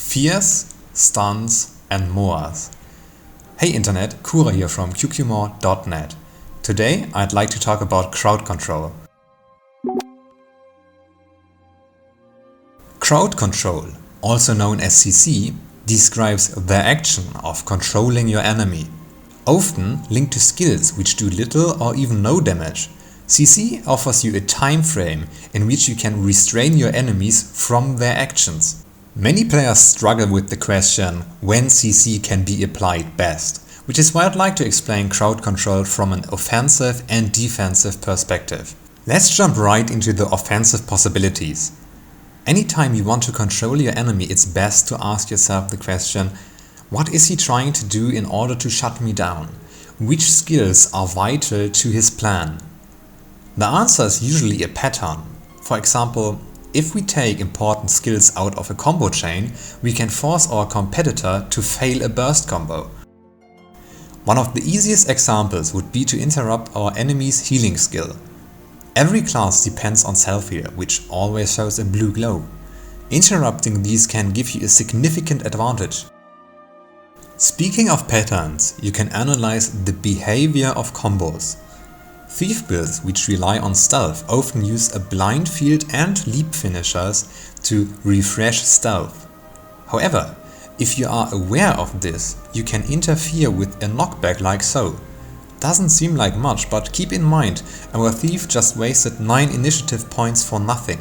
fears, stuns and more. Hey Internet, Kura here from QQMore.net. Today I'd like to talk about crowd control. Crowd control, also known as CC, describes the action of controlling your enemy, often linked to skills which do little or even no damage. CC offers you a time frame in which you can restrain your enemies from their actions. Many players struggle with the question when CC can be applied best, which is why I'd like to explain crowd control from an offensive and defensive perspective. Let's jump right into the offensive possibilities. Anytime you want to control your enemy, it's best to ask yourself the question, what is he trying to do in order to shut me down? Which skills are vital to his plan? The answer is usually a pattern. For example, if we take important skills out of a combo chain, we can force our competitor to fail a burst combo. One of the easiest examples would be to interrupt our enemy's healing skill. Every class depends on self-heal, which always shows a blue glow. Interrupting these can give you a significant advantage. Speaking of patterns, you can analyze the behavior of combos. Thief builds which rely on stealth often use a blind field and leap finishers to refresh stealth. However, if you are aware of this, you can interfere with a knockback like so. Doesn't seem like much, but keep in mind, our thief just wasted 9 initiative points for nothing.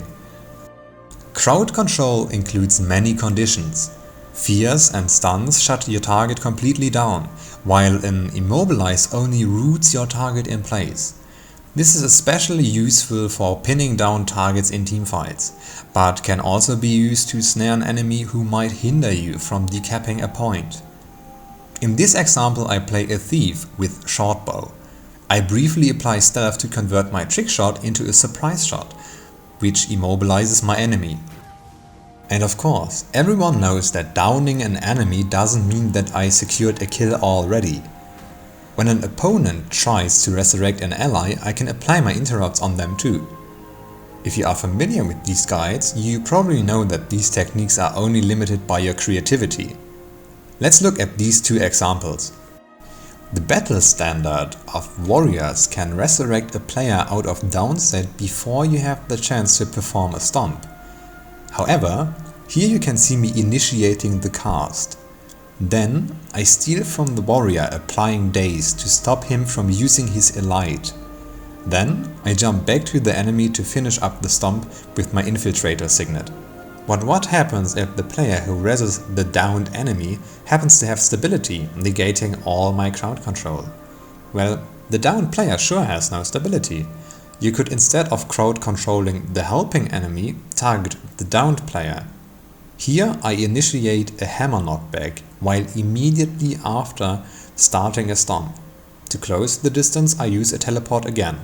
Crowd control includes many conditions. Fears and stuns shut your target completely down, while an immobilize only roots your target in place. This is especially useful for pinning down targets in teamfights, but can also be used to snare an enemy who might hinder you from decapping a point. In this example I play a thief with short bow. I briefly apply stealth to convert my trick shot into a surprise shot, which immobilizes my enemy. And of course, everyone knows that downing an enemy doesn't mean that I secured a kill already. When an opponent tries to resurrect an ally, I can apply my interrupts on them too. If you are familiar with these guides, you probably know that these techniques are only limited by your creativity. Let's look at these two examples. The battle standard of warriors can resurrect a player out of downset before you have the chance to perform a stomp. However, here you can see me initiating the cast. Then I steal from the warrior applying daze to stop him from using his elite. Then I jump back to the enemy to finish up the stomp with my infiltrator signet. But what happens if the player who reses the downed enemy happens to have stability, negating all my crowd control? Well, the downed player sure has no stability. You could, instead of crowd controlling the helping enemy, target the downed player. Here I initiate a hammer knockback while immediately after starting a stomp. To close the distance I use a teleport again.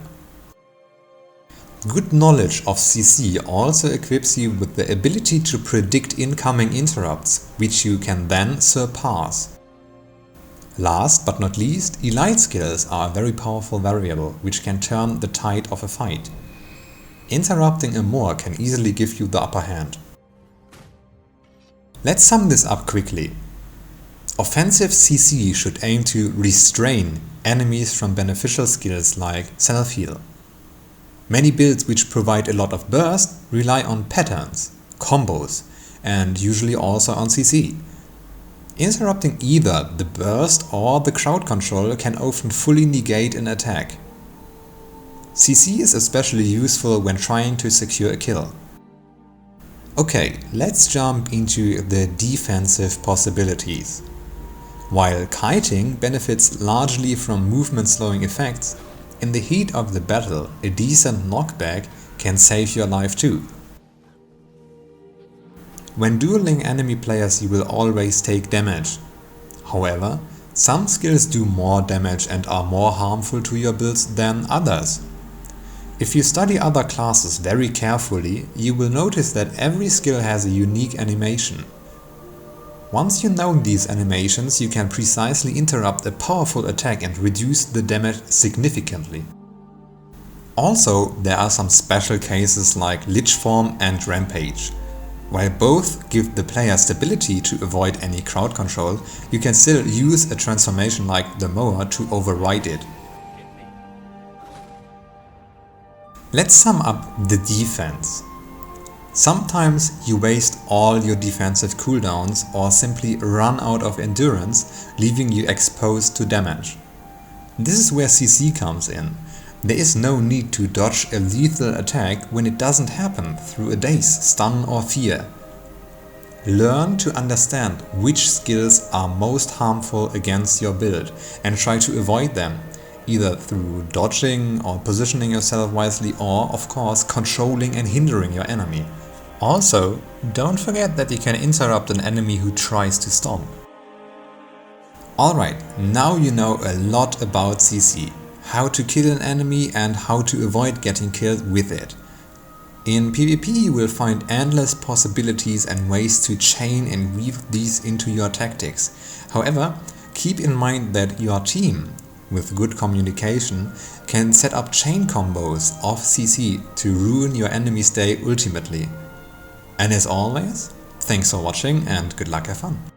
Good knowledge of CC also equips you with the ability to predict incoming interrupts, which you can then surpass. Last but not least, elite skills are a very powerful variable which can turn the tide of a fight. Interrupting a Moor can easily give you the upper hand. Let's sum this up quickly. Offensive CC should aim to restrain enemies from beneficial skills like self-heal. Many builds which provide a lot of burst rely on patterns, combos, and usually also on CC. Interrupting either the burst or the crowd control can often fully negate an attack. CC is especially useful when trying to secure a kill. Okay, let's jump into the defensive possibilities. While kiting benefits largely from movement slowing effects, in the heat of the battle a decent knockback can save your life too. When dueling enemy players you will always take damage. However, some skills do more damage and are more harmful to your builds than others. If you study other classes very carefully, you will notice that every skill has a unique animation. Once you know these animations, you can precisely interrupt a powerful attack and reduce the damage significantly. Also, there are some special cases like Lich Form and Rampage. While both give the player stability to avoid any crowd control, you can still use a transformation like the mower to override it. Let's sum up the defense. Sometimes you waste all your defensive cooldowns or simply run out of endurance, leaving you exposed to damage. This is where CC comes in. There is no need to dodge a lethal attack when it doesn't happen through a daze, stun or fear. Learn to understand which skills are most harmful against your build and try to avoid them, either through dodging or positioning yourself wisely or, of course, controlling and hindering your enemy. Also, don't forget that you can interrupt an enemy who tries to stomp. Alright, now you know a lot about CC, how to kill an enemy and how to avoid getting killed with it. In PvP you will find endless possibilities and ways to chain and weave these into your tactics. However, keep in mind that your team, with good communication, can set up chain combos of CC to ruin your enemy's day ultimately. And as always, thanks for watching and good luck, have fun!